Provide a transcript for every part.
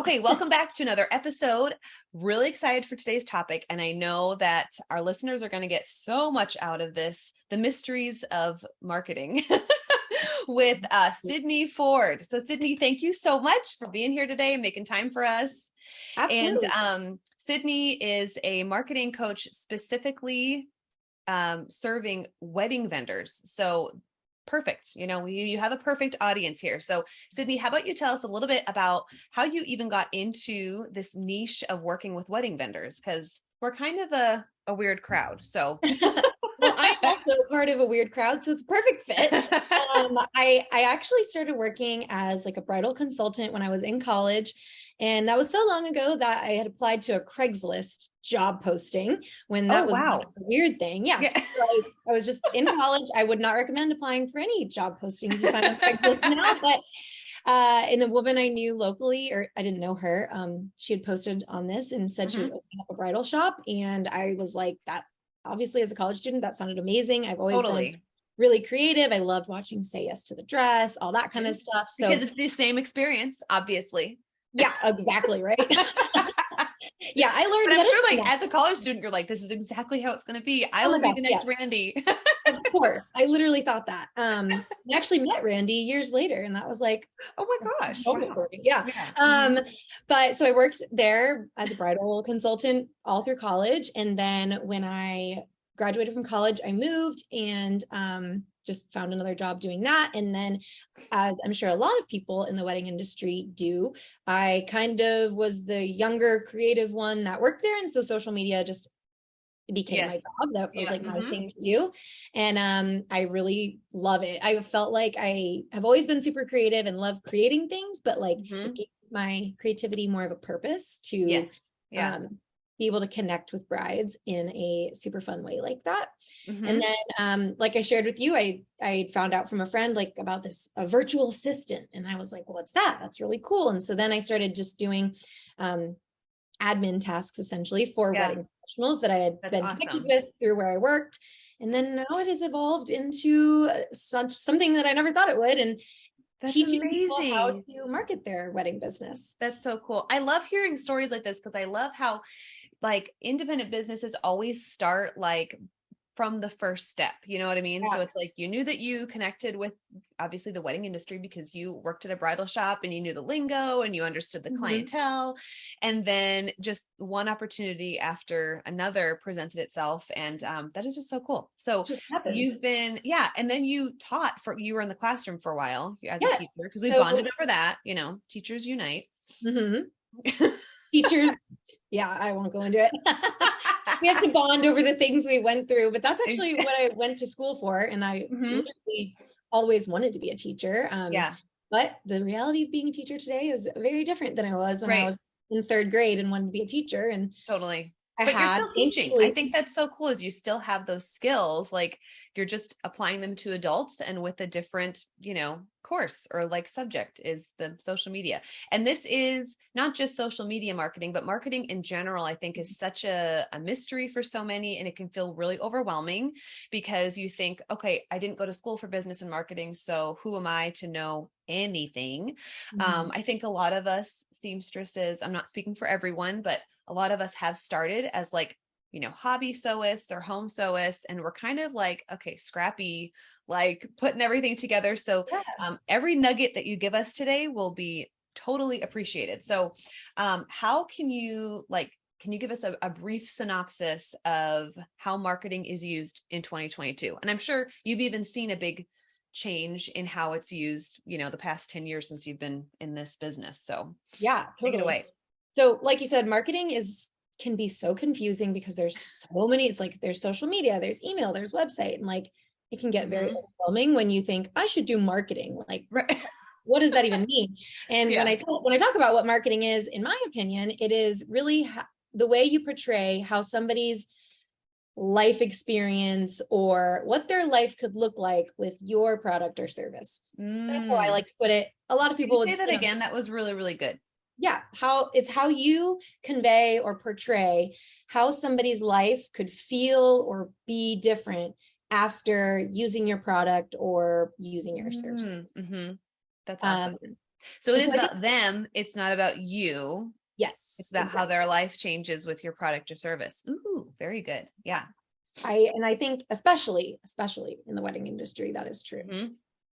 Okay, welcome back to another episode. Really excited for today's topic. And I know that our listeners are going to get so much out of this, the mysteries of marketing with Sydney Ford. So Sydney, thank you so much for being here today and making time for us. Absolutely. And Sydney is a marketing coach specifically serving wedding vendors. So perfect. You have a perfect audience here. So Sydney, how about you tell us a little bit about how you even got into this niche of working with wedding vendors? Because we're kind of a weird crowd. So Well, I'm also part of a weird crowd, so it's a perfect fit. I actually started working as like a bridal consultant when I was in college. And that was so long ago that I had applied to a Craigslist job posting when that was wow. a weird thing. Yeah. So I was just in college. I would not recommend applying for any job postings you find on Craigslist now, but and a woman I knew locally, or I didn't know her, she had posted on this and said she was opening up a bridal shop. And I was like, that obviously as a college student, that sounded amazing. I've always been really creative. I loved watching Say Yes to the Dress, all that kind of stuff. So because it's the same experience, obviously. Yeah, exactly. Right. Yeah, I learned. But I'm sure, like, as a college student, you're like, this is exactly how it's going to be. I will be the next Randy. Of course, I literally thought that. I actually met Randy years later, and that was like, oh my gosh, wow. Yeah. But so I worked there as a bridal consultant all through college, and then when I graduated from college, I moved and just found another job doing that. And then, as I'm sure a lot of people in the wedding industry do, I kind of was the younger creative one that worked there. And so social media just became my job. That was like my thing to do. And I really love it. I felt like I have always been super creative and love creating things, but like it gave my creativity more of a purpose to be able to connect with brides in a super fun way like that. And then, like I shared with you, I found out from a friend, like about a virtual assistant. And I was like, well, what's that? That's really cool. And so then I started just doing, admin tasks essentially for wedding professionals that I had been connected with through where I worked. And then now it has evolved into something that I never thought it would. And that's teaching people how to market their wedding business. That's so cool. I love hearing stories like this because I love how like independent businesses always start like from the first step, you know what I mean? So it's like, you knew that you connected with obviously the wedding industry because you worked at a bridal shop and you knew the lingo and you understood the clientele. And then just one opportunity after another presented itself. And that is just so cool. So you've been, and then you you were in the classroom for a while as a teacher because we bonded over that, teachers unite. Teachers, I won't go into it. We have to bond over the things we went through, but that's actually what I went to school for. And I literally always wanted to be a teacher. But the reality of being a teacher today is very different than I was when I was in third grade and wanted to be a teacher. And totally. But you're still teaching. I think that's so cool is you still have those skills. Like you're just applying them to adults and with a different, course or like subject is the social media. And this is not just social media marketing, but marketing in general, I think is such a mystery for so many. And it can feel really overwhelming because you think, okay, I didn't go to school for business and marketing. So who am I to know anything? I think a lot of us seamstresses, I'm not speaking for everyone, but a lot of us have started as like, hobby sewists or home sewists. And we're kind of like, okay, scrappy, like putting everything together. So every nugget that you give us today will be totally appreciated. So how can you give us a brief synopsis of how marketing is used in 2022? And I'm sure you've even seen a big change in how it's used, the past 10 years since you've been in this business. So take it away. So like you said, marketing can be so confusing because there's so many, it's like there's social media, there's email, there's website, and like it can get very overwhelming when you think I should do marketing. Like, what does that even mean? And when I talk about what marketing is, in my opinion, it is really the way you portray how somebody's life experience or what their life could look like with your product or service. That's how I like to put it. A lot of people would say that again. That was really, really good. Yeah. How you convey or portray how somebody's life could feel or be different after using your product or using your service. That's awesome. So it And is so about them. It's not about you. yes, It's about how their life changes with your product or service. Ooh, very good. Yeah. I think especially in the wedding industry, that is true.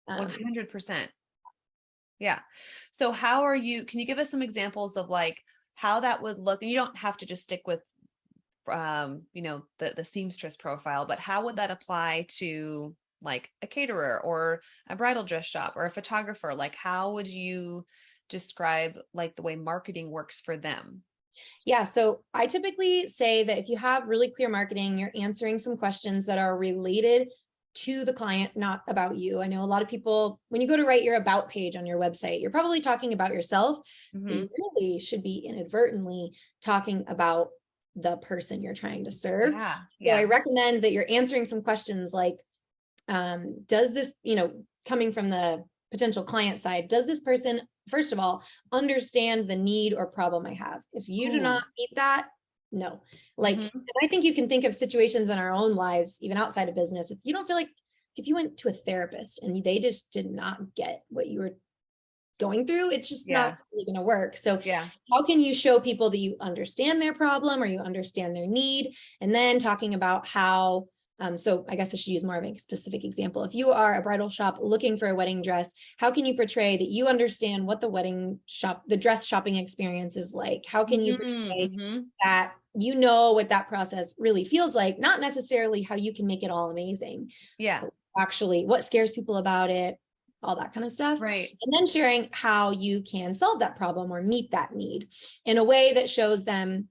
100%. Yeah. So can you give us some examples of like how that would look? And you don't have to just stick with, the seamstress profile, but how would that apply to like a caterer or a bridal dress shop or a photographer? Like, how would you describe like the way marketing works for them? Yeah, so I typically say that if you have really clear marketing, you're answering some questions that are related to the client, not about you. I know a lot of people, when you go to write your about page on your website, you're probably talking about yourself, but you really should be inadvertently talking about the person you're trying to serve. Yeah. So I Yeah. recommend that you're answering some questions like, does this, coming from the potential client side, does this person, first of all, understand the need or problem I have? If you do not meet that, no. Like, and I think you can think of situations in our own lives, even outside of business. If you don't feel like, if you went to a therapist and they just did not get what you were going through, it's just not really going to work. So how can you show people that you understand their problem or you understand their need? And then talking about how, so I guess I should use more of a specific example. If you are a bridal shop looking for a wedding dress, how can you portray that you understand what the dress shopping experience is like? How can you portray that you know what that process really feels like? Not necessarily how you can make it all amazing. Yeah. Actually, what scares people about it, all that kind of stuff. Right. And then sharing how you can solve that problem or meet that need in a way that shows them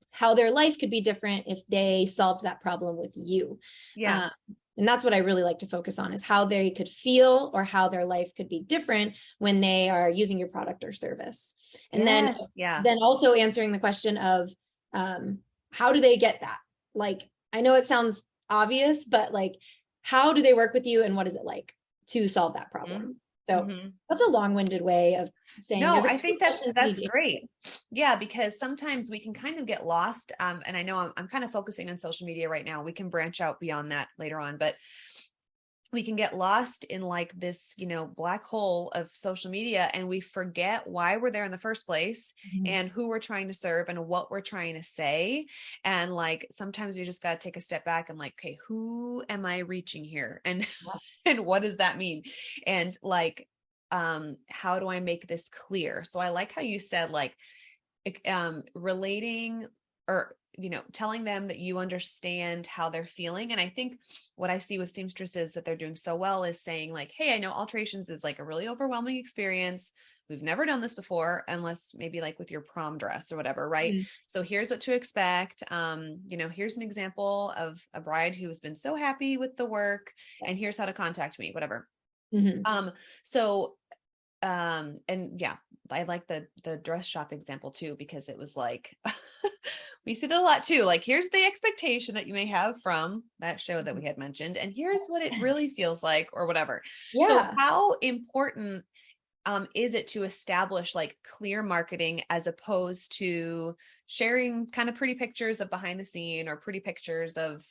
how their life could be different if they solved that problem with you. Yeah. And that's what I really like to focus on, is how they could feel or how their life could be different when they are using your product or service. And then also answering the question of how do they get that? Like, I know it sounds obvious, but like, how do they work with you and what is it like to solve that problem? So that's a long-winded way of saying. No, I think that's great. Yeah, because sometimes we can kind of get lost. And I know I'm kind of focusing on social media right now. We can branch out beyond that later on, but we can get lost in like this, black hole of social media, and we forget why we're there in the first place and who we're trying to serve and what we're trying to say. And like, sometimes we just got to take a step back and like, okay, who am I reaching here? And, and what does that mean? And like, how do I make this clear? So I like how you said like, relating or telling them that you understand how they're feeling. And I think what I see with seamstresses that they're doing so well is saying like, hey, I know alterations is like a really overwhelming experience. We've never done this before, unless maybe like with your prom dress or whatever, right? So here's what to expect. Here's an example of a bride who has been so happy with the work, and here's how to contact me, whatever. And yeah, I like the dress shop example too, because it was like, we see that a lot too. Like, here's the expectation that you may have from that show that we had mentioned, and here's what it really feels like, or whatever. Yeah. So how important is it to establish like clear marketing as opposed to sharing kind of pretty pictures of behind the scene or pretty pictures of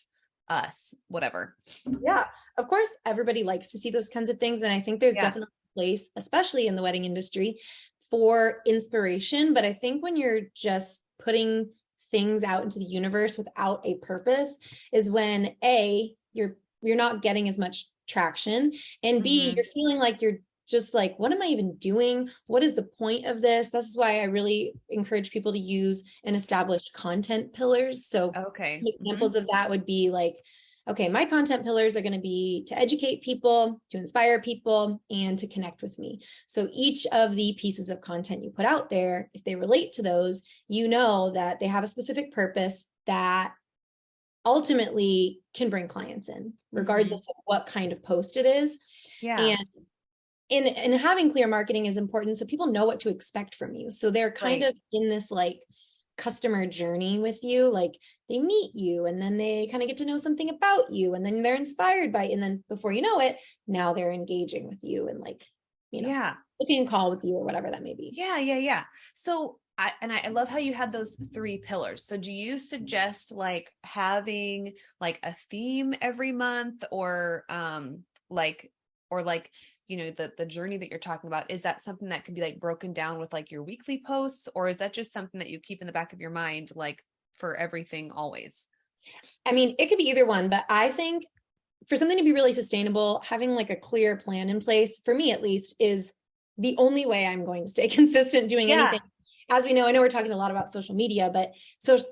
us, whatever? Yeah, of course, everybody likes to see those kinds of things. And I think there's definitely a place, especially in the wedding industry, for inspiration. But I think when you're just putting things out into the universe without a purpose is when you're not getting as much traction, and B, you're feeling like you're just like, what am I even doing? What is the point of this? This is why I really encourage people to use and establish content pillars. So examples of that would be like, okay, my content pillars are going to be to educate people, to inspire people, and to connect with me. So each of the pieces of content you put out there, if they relate to those, you know that they have a specific purpose that ultimately can bring clients in, regardless of what kind of post it is. Yeah. And having clear marketing is important so people know what to expect from you. So they're kind of in this like customer journey with you. Like, they meet you and then they kind of get to know something about you, and then they're inspired by it. And then before you know it, now they're engaging with you and like, booking a call with you or whatever that may be. Yeah. So I love how you had those 3 pillars. So do you suggest like having like a theme every month, or like or like, the journey that you're talking about, is that something that can be like broken down with like your weekly posts, or is that just something that you keep in the back of your mind, like for everything always? I mean, it could be either one, but I think for something to be really sustainable, having like a clear plan in place, for me at least, is the only way I'm going to stay consistent doing anything. As we know, I know we're talking a lot about social media, but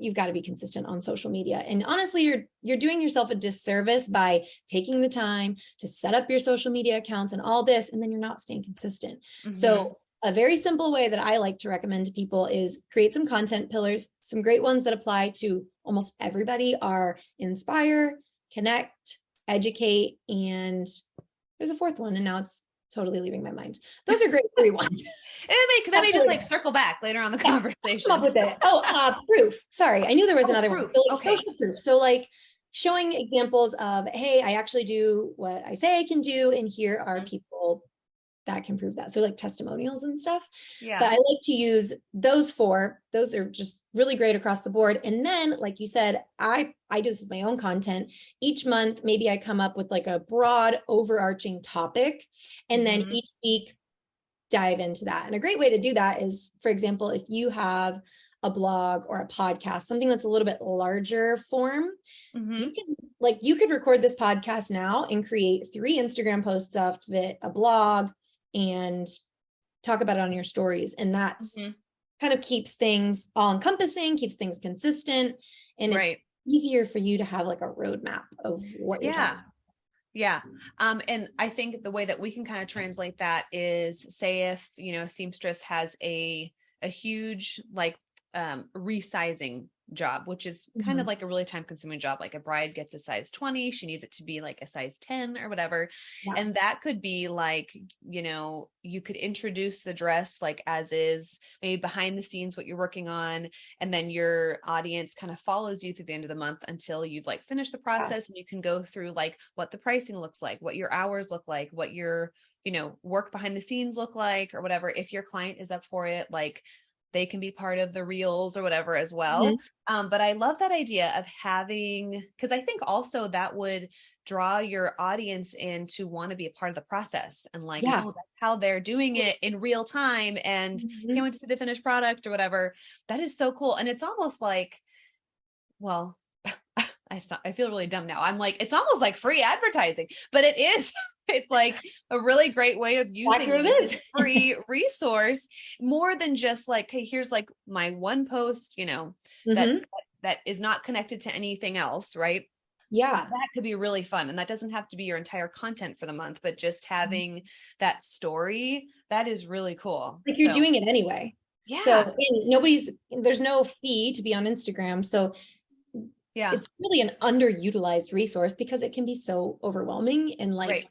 you've got to be consistent on social media. And honestly, you're doing yourself a disservice by taking the time to set up your social media accounts and all this, and then you're not staying consistent. Mm-hmm. So a very simple way that I like to recommend to people is create some content pillars. Some great ones that apply to almost everybody are inspire, connect, educate, and there's a fourth one, and now it's totally leaving my mind. Those are great 3 ones. That may just like circle back later on the conversation. Come up with it. Proof. Sorry, I knew there was another proof. one. So, like, social proof. So like showing examples of, hey, I actually do what I say I can do, and here are people that can prove that. So like testimonials and stuff. Yeah. But I like to use those 4. Those are just really great across the board. And then, like you said, I do this with my own content. Each month, maybe I come up with like a broad overarching topic, and then each week dive into that. And a great way to do that is, for example, if you have a blog or a podcast, something that's a little bit larger form, you could record this podcast now and create 3 Instagram posts of it, a blog, and talk about it on your stories. And that's kind of keeps things all encompassing, keeps things consistent, and it's easier for you to have like a roadmap of what you're talking about. Yeah. And I think the way that we can kind of translate that is, say if, seamstress has a huge, like, resizing job, which is kind of like a really time consuming job. Like a bride gets a size 20, she needs it to be like a size 10 or whatever. Yeah. And that could be like, you could introduce the dress like as is, maybe behind the scenes, what you're working on. And then your audience kind of follows you through the end of the month until you've like finished the process. And you can go through like what the pricing looks like, what your hours look like, what your, work behind the scenes look like, or whatever. If your client is up for it, like they can be part of the reels or whatever as well. But I love that idea of having, because I think also that would draw your audience in to want to be a part of the process, and like, oh, that's how they're doing it in real time, and can't wait to see the finished product or whatever. That is so cool. And it's almost like, well, I feel really dumb now. I'm like, it's almost like free advertising, but it is. It's like a really great way of using this free resource, more than just like, hey, here's like my one post, that is not connected to anything else, right? Yeah. That could be really fun. And that doesn't have to be your entire content for the month, but just having that story, that is really cool. Like you're doing it anyway. Yeah. So there's no fee to be on Instagram. So it's really an underutilized resource because it can be so overwhelming, and like,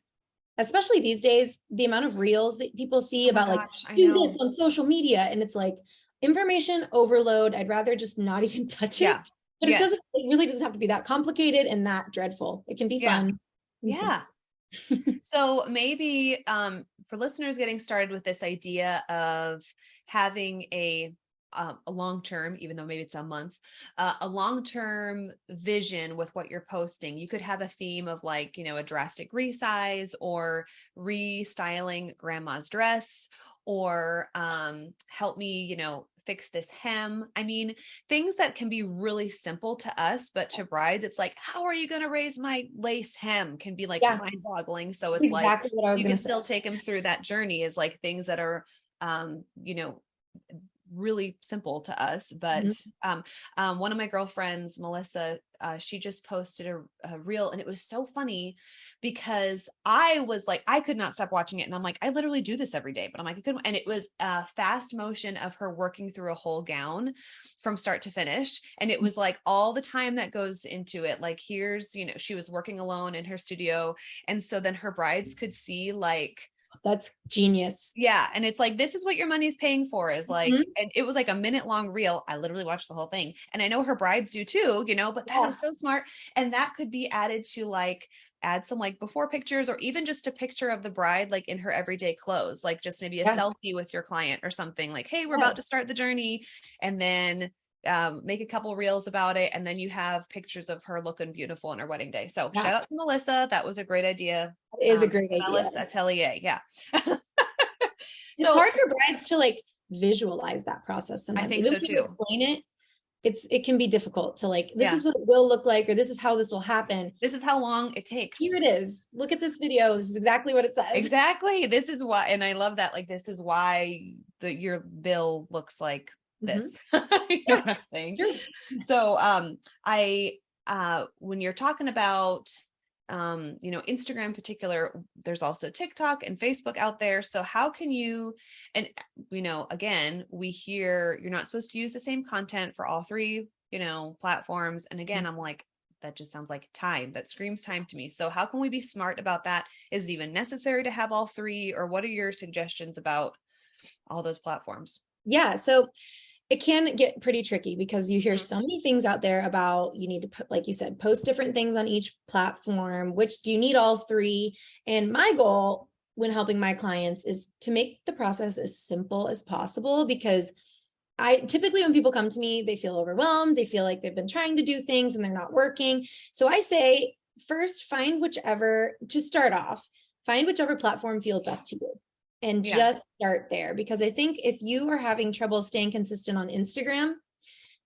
especially these days, the amount of reels that people see about like, do this on social media. And it's like information overload. I'd rather just not even touch it. But it really doesn't have to be that complicated and that dreadful. It can be fun. Yeah. So maybe for listeners getting started with this idea of having a long-term, even though maybe it's a month, a long-term vision with what you're posting. You could have a theme of like, a drastic resize, or restyling grandma's dress, or help me, fix this hem. I mean, things that can be really simple to us, but to brides, it's like, how are you going to raise my lace hem, can be like mind-boggling. So it's exactly like, you can still take them through that journey, is like things that are, really simple to us. But one of my girlfriends, Melissa, she just posted a reel, and it was so funny because I was like, I could not stop watching it. And I'm like, I literally do this every day, but I'm like, I couldn't. And it was a fast motion of her working through a whole gown from start to finish. And it was like all the time that goes into it. Like, here's, she was working alone in her studio. And so then her brides could see like, that's genius. Yeah. And it's like, this is what your money's paying for, is like, and it was like a minute-long reel. I literally watched the whole thing. And I know her brides do too, but that is so smart. And that could be added to like, add some like before pictures, or even just a picture of the bride, like in her everyday clothes, like just maybe a selfie with your client or something, like, hey, we're about to start the journey. And then make a couple reels about it, and then you have pictures of her looking beautiful on her wedding day. So shout out to Melissa. That was a great idea. It is a great idea. Atelier. Yeah. It's hard for brides to like visualize that process sometimes. I think so too. Explain it. It can be difficult to like, this is what it will look like, or this is how this will happen. This is how long it takes. Here it is. Look at this video. This is exactly what it says. Exactly. This is why, and I love that. Like, this is why your bill looks like this. You know what I'm saying? Sure. So, when you're talking about, Instagram in particular, there's also TikTok and Facebook out there. So how can you, and, again, we hear you're not supposed to use the same content for all three, platforms. And again, I'm like, that just sounds like time. That screams time to me. So how can we be smart about that? Is it even necessary to have all three, or what are your suggestions about all those platforms? Yeah. So it can get pretty tricky because you hear so many things out there about, you need to put, like you said, post different things on each platform. Which do you need all three? And my goal when helping my clients is to make the process as simple as possible, because I typically, when people come to me, they feel overwhelmed. They feel like they've been trying to do things and they're not working. So I say, first, to start off, find whichever platform feels best to you. And just start there, because I think if you are having trouble staying consistent on Instagram,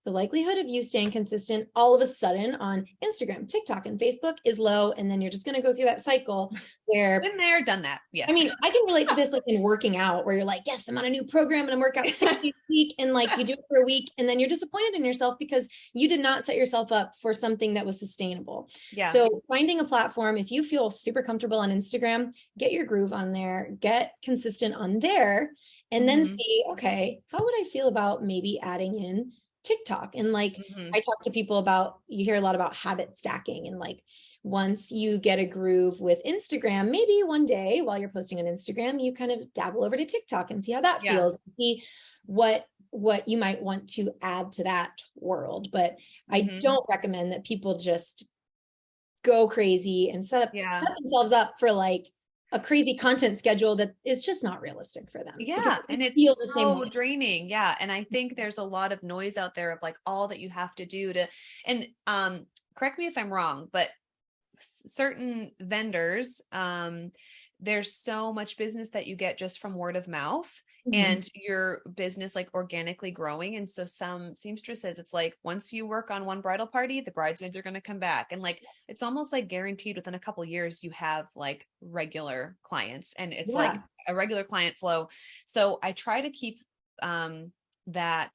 the likelihood of you staying consistent all of a sudden on Instagram, TikTok, and Facebook is low. And then you're just going to go through that cycle where been there, done that. Yes. I mean, I can relate to this like in working out, where you're like, yes, I'm on a new program and I'm working out 6 days a week. And like you do it for a week and then you're disappointed in yourself because you did not set yourself up for something that was sustainable. Yeah. So finding a platform, if you feel super comfortable on Instagram, get your groove on there, get consistent on there, and then see, okay, how would I feel about maybe adding in TikTok? And like, I talk to people about, you hear a lot about habit stacking, and like, once you get a groove with Instagram, maybe one day while you're posting on Instagram, you kind of dabble over to TikTok and see how that feels, see what you might want to add to that world. But I don't recommend that people just go crazy and set themselves up for like a crazy content schedule that is just not realistic for them. Yeah. And it's so draining. Yeah. And I think there's a lot of noise out there of like all that you have to do to, and correct me if I'm wrong, but certain vendors, there's so much business that you get just from word of mouth. And your business like organically growing. And so some seamstresses, it's like, once you work on one bridal party, the bridesmaids are going to come back. And like, it's almost like guaranteed within a couple of years, you have like regular clients, and it's like a regular client flow. So I try to keep that.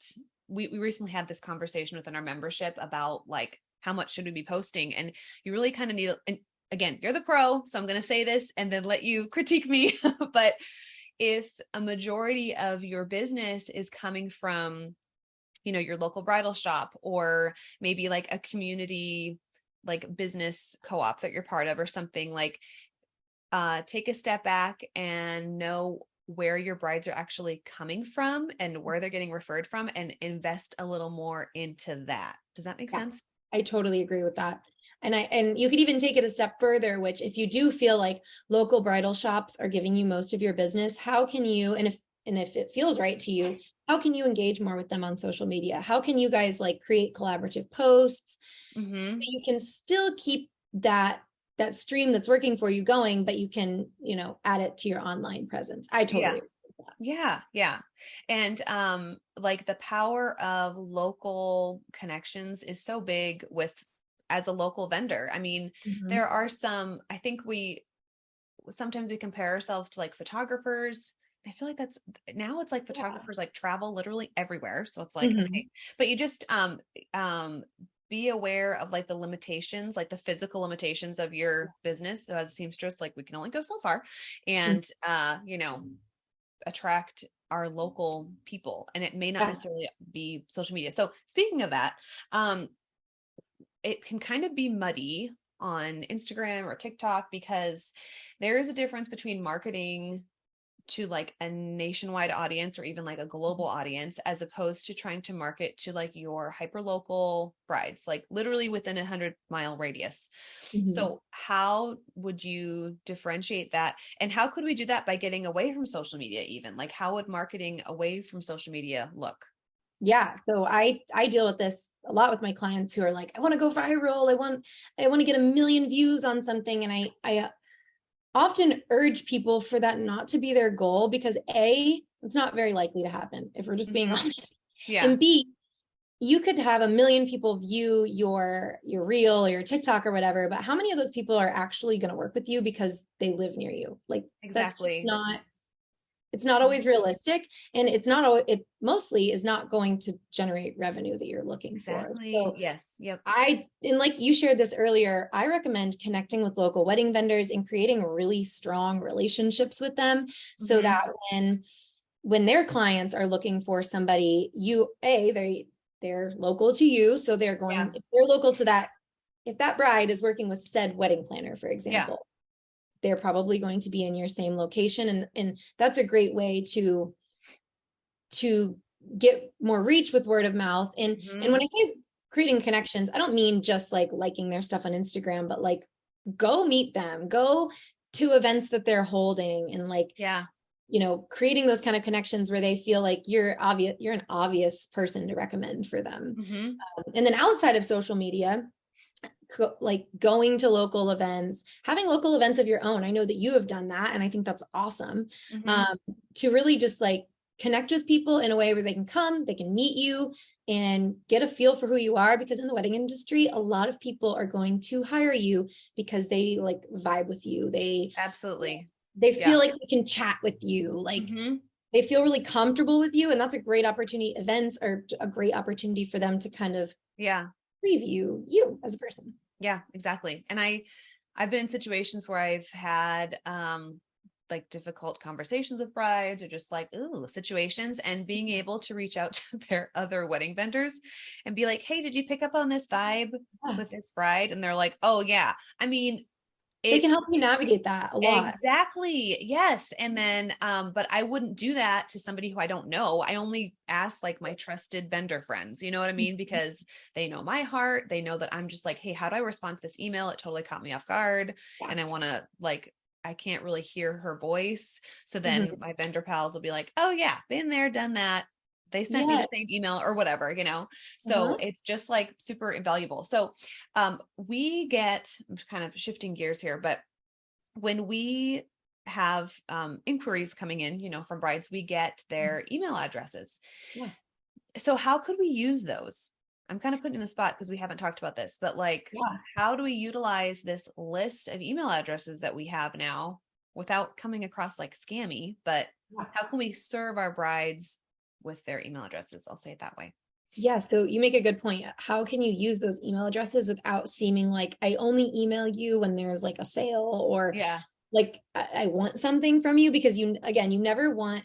We recently had this conversation within our membership about like, how much should we be posting? And you really kind of need, and again, you're the pro, so I'm going to say this and then let you critique me, but if a majority of your business is coming from, your local bridal shop, or maybe like a community, like business co-op that you're part of or something, like, take a step back and know where your brides are actually coming from and where they're getting referred from, and invest a little more into that. Does that make sense? I totally agree with that. And you could even take it a step further, which if you do feel like local bridal shops are giving you most of your business, how can you, and if it feels right to you, how can you engage more with them on social media? How can you guys like create collaborative posts? You can still keep that stream that's working for you going, but you can, add it to your online presence. I totally agree with that. Yeah. And like the power of local connections is so big as a local vendor. I mean, there are some, I think sometimes we compare ourselves to like photographers. I feel like it's like photographers like travel literally everywhere. So it's like, okay, but you just, be aware of like the limitations, like the physical limitations of your business. So as a seamstress, like we can only go so far, and, attract our local people, and it may not necessarily be social media. So speaking of that, it can kind of be muddy on Instagram or TikTok, because there is a difference between marketing to like a nationwide audience or even like a global audience, as opposed to trying to market to like your hyper local brides, like literally within 100-mile radius. So how would you differentiate that? And how could we do that by getting away from social media? Even like, how would marketing away from social media look? Yeah. So I deal with this a lot with my clients who are like, I want to go viral. I want to get 1 million views on something. And I often urge people for that not to be their goal, because A, it's not very likely to happen if we're just being honest. Yeah. And B, you could have 1 million people view your reel or your TikTok or whatever, but how many of those people are actually going to work with you because they live near you? Like, exactly. It's not always realistic, and it mostly is not going to generate revenue that you're looking for. So yes. Yep. And like you shared this earlier, I recommend connecting with local wedding vendors and creating really strong relationships with them, so that when their clients are looking for somebody, they're local to you. So if they're local to that, if that bride is working with said wedding planner, for example, they're probably going to be in your same location. And that's a great way to get more reach with word of mouth. And when I say creating connections, I don't mean just like liking their stuff on Instagram, but like go meet them, go to events that they're holding, and like, creating those kind of connections where they feel like you're an obvious person to recommend for them. And then outside of social media, like going to local events, having local events of your own. I know that you have done that, and I think that's awesome. To really just like connect with people in a way where they can come, they can meet you and get a feel for who you are, because in the wedding industry, a lot of people are going to hire you because they like vibe with you. They feel like they can chat with you, like they feel really comfortable with you, and that's a great opportunity. Events are a great opportunity for them to kind of preview you as a person. Yeah, exactly. And I've been in situations where I've had like difficult conversations with brides, or just like situations, and being able to reach out to their other wedding vendors and be like, hey, did you pick up on this vibe with this bride? And they're like, oh yeah. I mean, they can help you navigate that a lot. Exactly. Yes. And then, but I wouldn't do that to somebody who I don't know. I only ask like my trusted vendor friends, you know what I mean? Because they know my heart. They know that I'm just like, hey, how do I respond to this email? It totally caught me off guard. And I want to like, I can't really hear her voice. So then my vendor pals will be like, oh yeah, been there, done that. They sent me the same email or whatever, so it's just like super invaluable. So we get, I'm kind of shifting gears here, but when we have inquiries coming in, from brides, we get their email addresses. So how could we use those? I'm kind of putting in a spot because we haven't talked about this, but like, how do we utilize this list of email addresses that we have now without coming across like scammy, but how can we serve our brides with their email addresses? I'll say it that way. Yeah. So you make a good point. How can you use those email addresses without seeming like I only email you when there's like a sale, or like I want something from you? Because you never want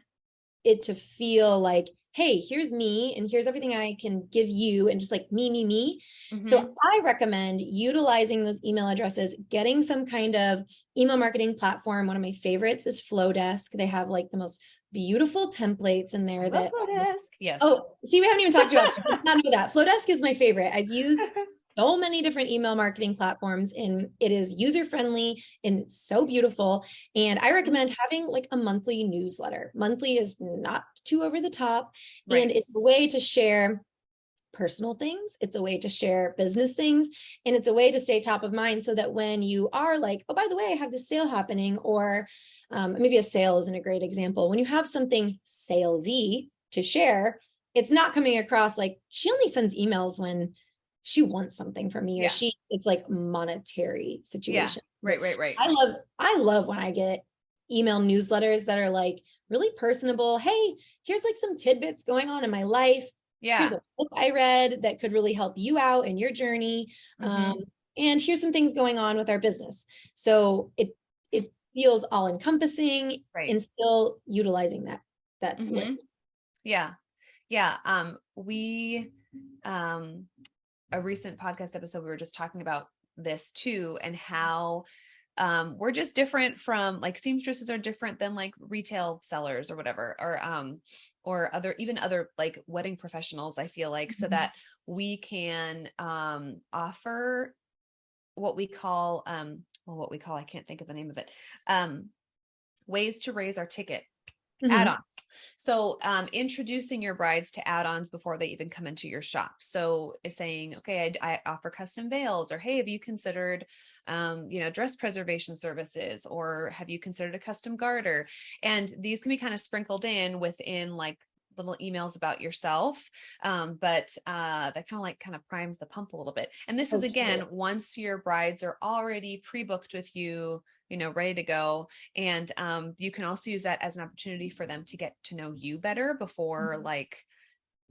it to feel like, hey, here's me and here's everything I can give you, and just like me. So I recommend utilizing those email addresses, getting some kind of email marketing platform. One of my favorites is Flowdesk. They have like the most beautiful templates in there. Flowdesk. Yes. Oh, see, we haven't even talked about it. I did not know that. Flowdesk is my favorite. I've used so many different email marketing platforms, and it is user-friendly and it's so beautiful. And I recommend having like a monthly newsletter. Monthly is not too over the top. And it's a way to share personal things. It's a way to share business things. And it's a way to stay top of mind, so that when you are like, oh, by the way, I have this sale happening, or maybe a sale isn't a great example. When you have something salesy to share, it's not coming across like she only sends emails when she wants something from me, or it's like monetary situation. Right. I love when I get email newsletters that are like really personable. Hey, here's like some tidbits going on in my life. Here's a book I read that could really help you out in your journey. And here's some things going on with our business. So it feels all encompassing and still utilizing that list. We a recent podcast episode, we were just talking about this too, and how we're just different from like seamstresses are different than like retail sellers or whatever, or other like wedding professionals, I feel like, so that we can offer what we call, I can't think of the name of it, ways to raise our ticket, add-ons. So introducing your brides to add-ons before they even come into your shop. So it's saying, okay, I offer custom veils, or, hey, have you considered, dress preservation services, or have you considered a custom garter? And these can be kind of sprinkled in within like little emails about yourself. But that kind of primes the pump a little bit. And this is, again, once your brides are already pre-booked with you, ready to go. And you can also use that as an opportunity for them to get to know you better before like,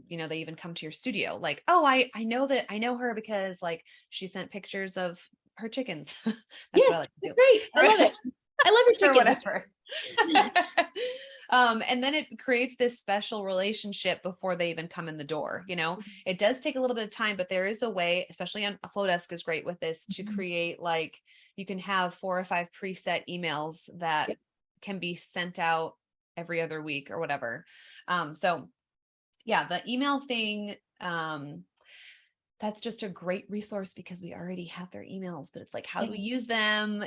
they even come to your studio. Like, oh, I know her because like she sent pictures of her chickens. That's yes, what I like to do. Great. I love it. I love her chicken. Or whatever. And then it creates this special relationship before they even come in the door. It does take a little bit of time, but there is a way, especially on Flowdesk is great with this, to create, like, you can have 4 or 5 preset emails that can be sent out every other week or whatever. So yeah, the email thing, that's just a great resource because we already have their emails, but it's like, how do we use them,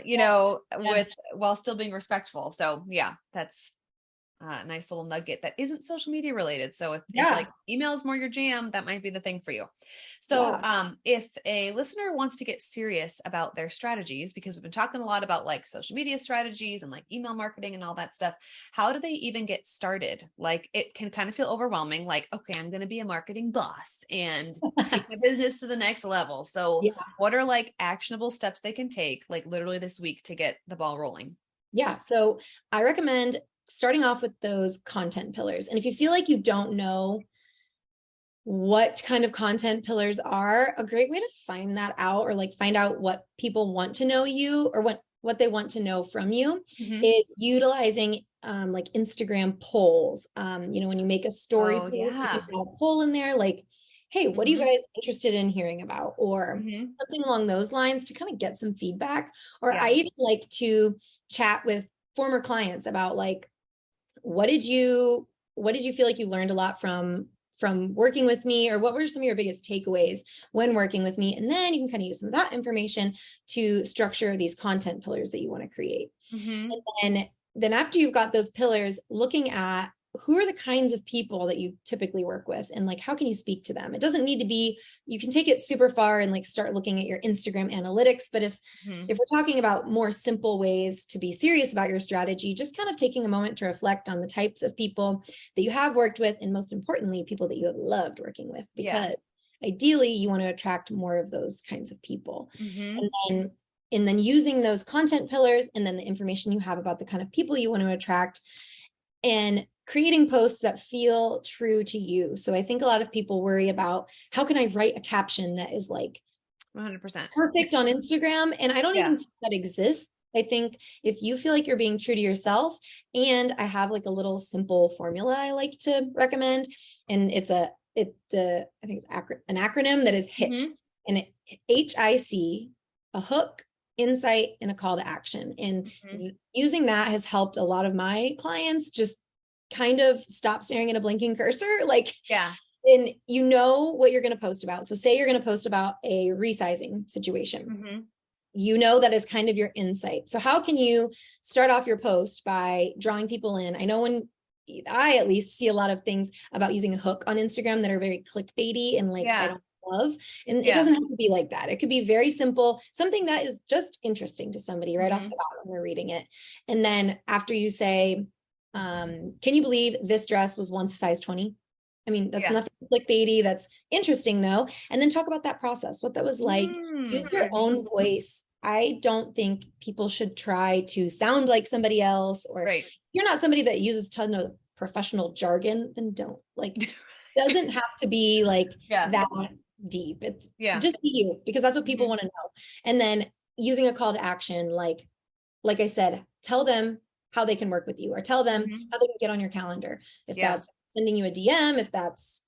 while still being respectful? So yeah, that's a nice little nugget that isn't social media related. So if like email is more your jam, that might be the thing for you. So if a listener wants to get serious about their strategies, because we've been talking a lot about like social media strategies and like email marketing and all that stuff, how do they even get started? Like, it can kind of feel overwhelming. Like, okay, I'm going to be a marketing boss and take my business to the next level. So what are like actionable steps they can take, like literally this week, to get the ball rolling? Yeah. So I recommend starting off with those content pillars. And if you feel like you don't know what kind of content pillars are, a great way to find that out, or like find out what people want to know you, or what they want to know from you, is utilizing like Instagram polls. When you make a story post, you can have a poll in there like, hey, what are you guys interested in hearing about? Or something along those lines, to kind of get some feedback. Or I even like to chat with former clients about like, what did you feel like you learned a lot from working with me, or what were some of your biggest takeaways when working with me? And then you can kind of use some of that information to structure these content pillars that you want to create. And then after you've got those pillars, looking at who are the kinds of people that you typically work with, and like, how can you speak to them? It doesn't need to be, you can take it super far and like start looking at your Instagram analytics. But if we're talking about more simple ways to be serious about your strategy, just kind of taking a moment to reflect on the types of people that you have worked with, and most importantly, people that you have loved working with, because ideally you want to attract more of those kinds of people. And then using those content pillars, and then the information you have about the kind of people you want to attract, and creating posts that feel true to you. So I think a lot of people worry about, how can I write a caption that is like 100% perfect on Instagram? And I don't even think that exists. I think if you feel like you're being true to yourself, and I have like a little simple formula I like to recommend, and I think it's an acronym that is HIT, and HIC, a hook, insight, and a call to action. And using that has helped a lot of my clients just kind of stop staring at a blinking cursor. Like, and you know what you're going to post about. So say you're going to post about a resizing situation. That is kind of your insight. So how can you start off your post by drawing people in? I know when I at least see a lot of things about using a hook on Instagram that are very clickbaity and like, I don't love. And it doesn't have to be like that. It could be very simple, something that is just interesting to somebody right off the bat when they're reading it. And then after you say, can you believe this dress was once a size 20? I mean, that's nothing clickbaity. That's interesting though. And then talk about that process, what that was like. Use your own voice. I don't think people should try to sound like somebody else, or if you're not somebody that uses a ton of professional jargon, then don't. Like, doesn't have to be like that deep. It's just be you, because that's what people want to know. And then using a call to action, like I said, tell them how they can work with you, or tell them how they can get on your calendar. If that's sending you a DM, if that's,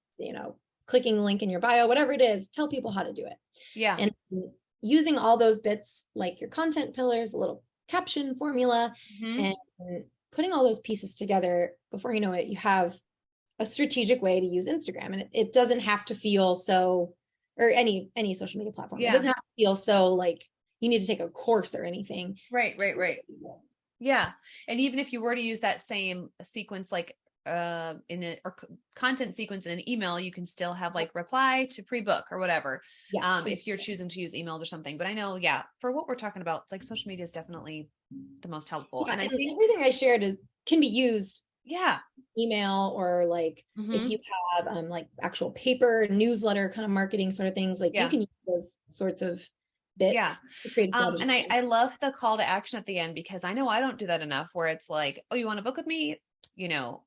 clicking the link in your bio, whatever it is, tell people how to do it. And using all those bits, like your content pillars, a little caption formula, and putting all those pieces together, before you know it, you have a strategic way to use Instagram. And it doesn't have to feel so, or any social media platform. It doesn't have to feel so like you need to take a course or anything. Right. Yeah. And even if you were to use that same sequence, like in a or content sequence in an email, you can still have like reply to pre-book or whatever. Yes. If you're choosing to use emails or something. But I know, yeah, for what we're talking about, it's like social media is definitely the most helpful. Yeah, and I think everything I shared can be used yeah, email, or like if you have like actual paper newsletter kind of marketing sort of things, like you can use those sorts of bits to create a and I love the call to action at the end, because I know I don't do that enough, where it's like, oh, you want to book with me,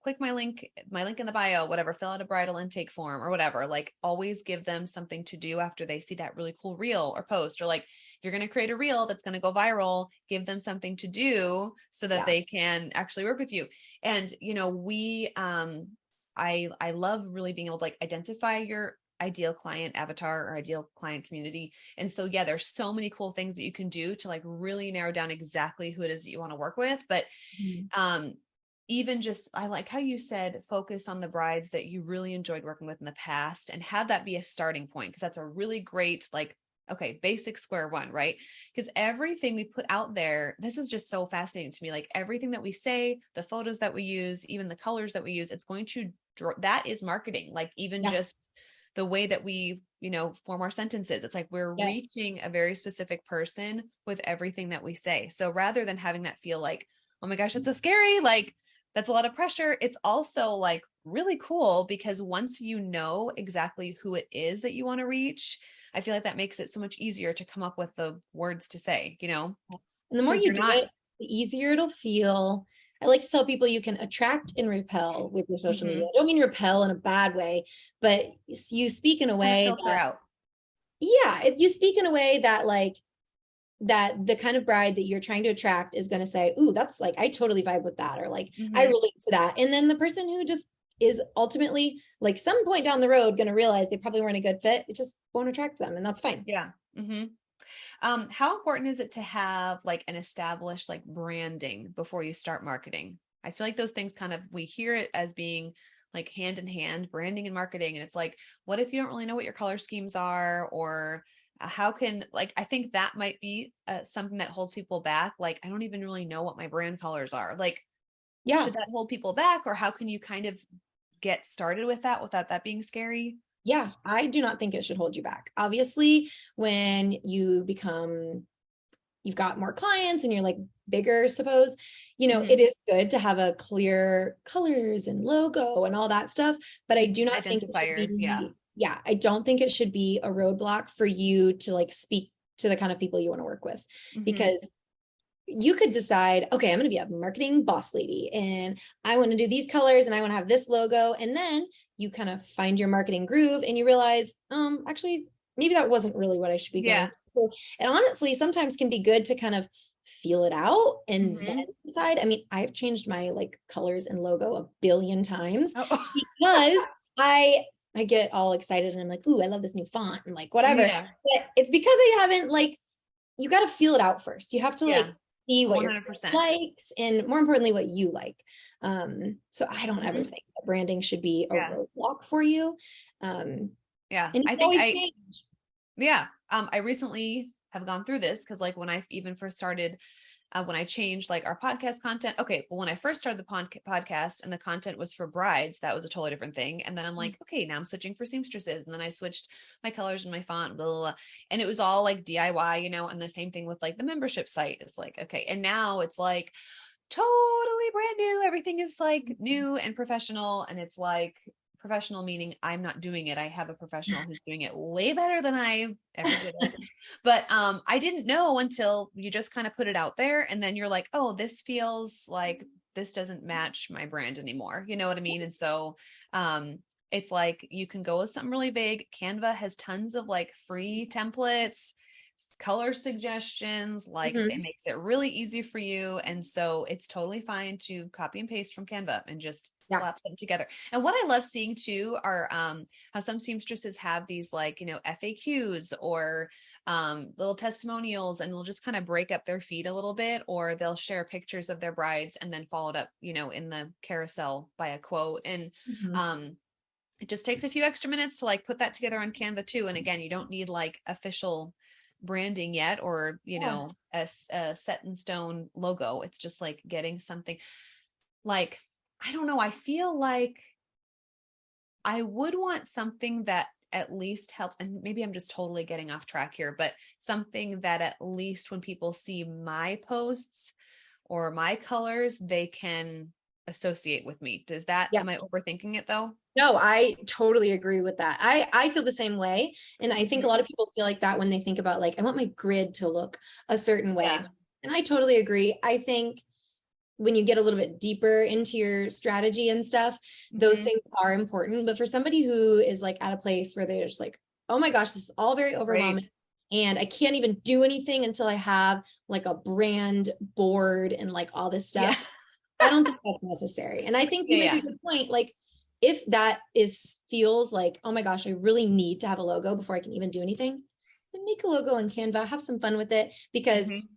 click my link in the bio, whatever, fill out a bridal intake form or whatever. Like, always give them something to do after they see that really cool reel or post, or like, if you're going to create a reel that's going to go viral, give them something to do so that they can actually work with you. And we I love really being able to like identify your ideal client avatar or ideal client community. And so, yeah, there's so many cool things that you can do to like really narrow down exactly who it is that you want to work with. But even just, I like how you said, focus on the brides that you really enjoyed working with in the past, and have that be a starting point. Cause that's a really great, like, okay, basic square one, right? Because everything we put out there, this is just so fascinating to me. Like, everything that we say, the photos that we use, even the colors that we use, it's going to that is marketing. Like, even just the way that we, form our sentences, it's like we're reaching a very specific person with everything that we say. So rather than having that feel like, oh my gosh, it's so scary, like that's a lot of pressure, it's also like really cool, because once you know exactly who it is that you want to reach, I feel like that makes it so much easier to come up with the words to say, And the more you do it, the easier it'll feel. I like to tell people you can attract and repel with your social media. I don't mean repel in a bad way, but you speak in a way you speak in a way that like that the kind of bride that you're trying to attract is going to say, ooh, that's like, I totally vibe with that. Or like, I relate to that. And then the person who just is ultimately like some point down the road going to realize they probably weren't a good fit, it just won't attract them. And that's fine. Yeah. How important is it to have like an established like branding before you start marketing? I feel like those things we hear it as being like hand in hand, branding and marketing. And it's like, what if you don't really know what your color schemes are, or how can, like, I think that might be something that holds people back. Like, I don't even really know what my brand colors are. Like, should that hold people back, or how can you kind of get started with that without that being scary? Yeah, I do not think it should hold you back. Obviously, when you've got more clients and you're like bigger, suppose, it is good to have a clear colors and logo and all that stuff. But I do not think identifiers. I don't think it should be a roadblock for you to like speak to the kind of people you want to work with, because you could decide, okay, I'm going to be a marketing boss lady and I want to do these colors and I want to have this logo. And then you kind of find your marketing groove and you realize, actually, maybe that wasn't really what I should be going for. And honestly, sometimes can be good to kind of feel it out and then decide. I mean, I've changed my like colors and logo a billion times because I get all excited and I'm like, ooh, I love this new font and like whatever. But it's because I haven't like, you got to feel it out first. You have to like see what 100%. Your likes and more importantly, what you like. So I don't ever think that branding should be a roadblock for you. And I think I recently have gone through this, because like when I even first started, when I changed like our podcast content. Okay, well, when I first started the podcast and the content was for brides, that was a totally different thing. And then I'm like, okay, now I'm switching for seamstresses. And then I switched my colors and my font, blah, blah, blah. And it was all like DIY, and the same thing with like the membership site is like, okay. And now it's like totally brand new. Everything is like new and professional. And it's like, professional meaning I'm not doing it. I have a professional who's doing it way better than I ever did it. But I didn't know until you just kind of put it out there, and then you're like, oh, this feels like this doesn't match my brand anymore. You know what I mean? And so it's like you can go with something really vague. Canva has tons of like free templates, color suggestions, like it makes it really easy for you. And so it's totally fine to copy and paste from Canva and just slap them together. And what I love seeing too are how some seamstresses have these like, FAQs or little testimonials, and they'll just kind of break up their feed a little bit, or they'll share pictures of their brides and then follow it up, in the carousel by a quote. And it just takes a few extra minutes to like put that together on Canva too. And again, you don't need like official branding yet, or a set in stone logo. It's just like getting something like I don't know. I feel like I would want something that at least helps, and maybe I'm just totally getting off track here, but something that at least when people see my posts or my colors, they can associate with me. Yeah. Am I overthinking it though? No, I totally agree with that. I feel the same way. And I think a Mhm. lot of people feel like that when they think about like, I want my grid to look a certain way. Yeah. And I totally agree. I think when you get a little bit deeper into your strategy and stuff, those Mhm. things are important. But for somebody who is like at a place where they're just like, oh my gosh, this is all very overwhelming. Right. And I can't even do anything until I have like a brand board and like all this Yeah. stuff. I don't think that's necessary. And I think Yeah. you make a Yeah. good point. Like, if that is feels like, oh my gosh, I really need to have a logo before I can even do anything, then make a logo on Canva, have some fun with it, because Mhm.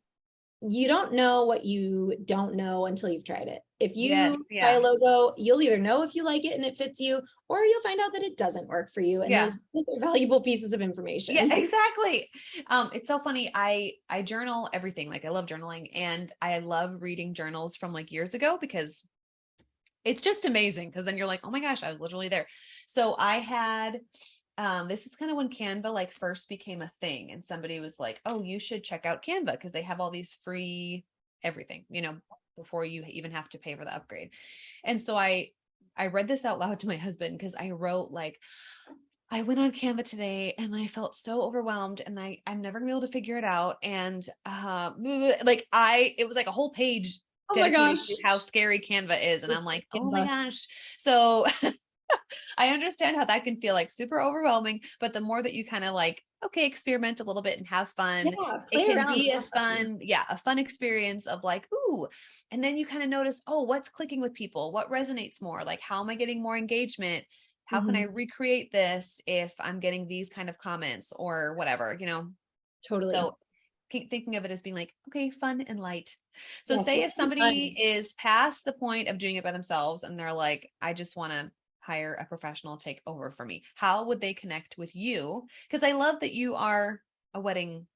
you don't know what you don't know until you've tried it. If Yes. you try a Yeah. logo, you'll either know if you like it and it fits you, or you'll find out that it doesn't work for you. And Yeah. those are valuable pieces of Yeah, information. exactly. It's so funny. I journal everything. Like I love journaling and I love reading journals from like years ago because it's just amazing because then you're like, oh my gosh, I was literally there. So I had this is kind of when Canva like first became a thing and somebody was like, oh, you should check out Canva because they have all these free everything, before you even have to pay for the upgrade. And so I read this out loud to my husband because I wrote like, I went on Canva today and I felt so overwhelmed and I'm never gonna be able to figure it out. And it was like a whole page Oh my dedicated gosh. to how scary Canva is. And I'm like, oh my gosh. So I understand how that can feel like super overwhelming, but the more that you kind of like, okay, experiment a little bit and have fun, Yeah, it play can around. be a fun experience of like, ooh, and then you kind of notice, oh, what's clicking with people? What resonates more? Like, how am I getting more engagement? How can I Mhm. recreate this if I'm getting these kind of comments or whatever? Totally. So keep thinking of it as being like, okay, fun and light. So Yes, say let's if be somebody fun. is past the point of doing it by themselves and they're like, I just want to hire a professional to take over for me, how would they connect with you? Because I love that you are a wedding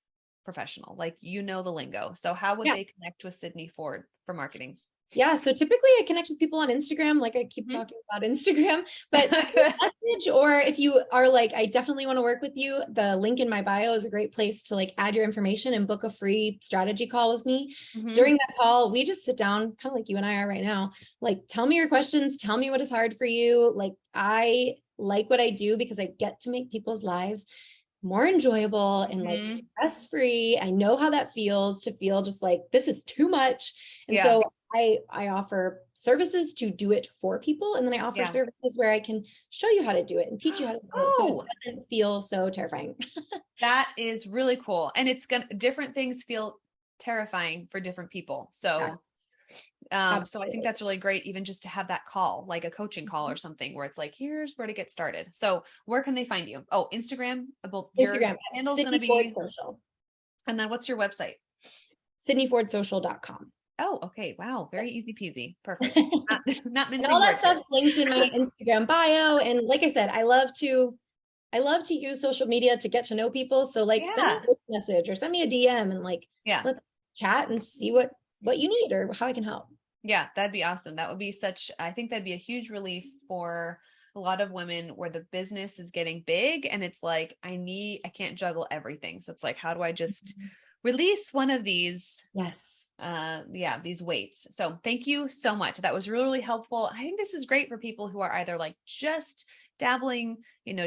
professional, like you know the lingo. So how would Yeah. they connect with Sydney Ford for marketing? Yeah, so typically I connect with people on Instagram, like I keep Mhm. talking about Instagram, but send me a message, or if you are like, I definitely want to work with you, the link in my bio is a great place to like add your information and book a free strategy call with me. Mhm. During that call, we just sit down, kind of like you and I are right now, like tell me your questions, tell me what is hard for you. Like I like what I do because I get to make people's lives more enjoyable and like Mhm. stress free. I know how that feels to feel just like this is too much. And Yeah. so I offer services to do it for people, and then I offer Yeah. services where I can show you how to do it and teach you how to do it so it Oh, doesn't feel so terrifying. that is really cool. And it's gonna different things feel terrifying for different people. Yeah, So I think absolutely. that's really great, even just to have that call, like a coaching call or something where it's like, here's where to get started. So where can they find you? Oh, Instagram, both your Instagram at handle's going to Sydney Ford be, Social, and then what's your website? sydneyfordsocial.com. Oh, okay. Wow. Very easy peasy. Perfect. And Not all mincing that words here. stuff's linked in my Instagram bio. And like I said, I love to use social media to get to know people. So like send me Yeah. a voice message or send me a DM and like Yeah. let's chat and see what you need or how I can help. Yeah. That'd be awesome. That would be I think that'd be a huge relief for a lot of women where the business is getting big and it's like, I can't juggle everything. So it's like, how do I just release one of these Yes. these weights. So thank you so much. That was really, really helpful. I think this is great for people who are either like just dabbling,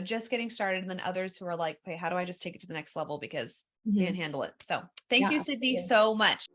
just getting started, and then others who are like, okay, how do I just take it to the next level because I can't Mhm. handle it? So thank Yeah, you, Sydney, absolutely. so much.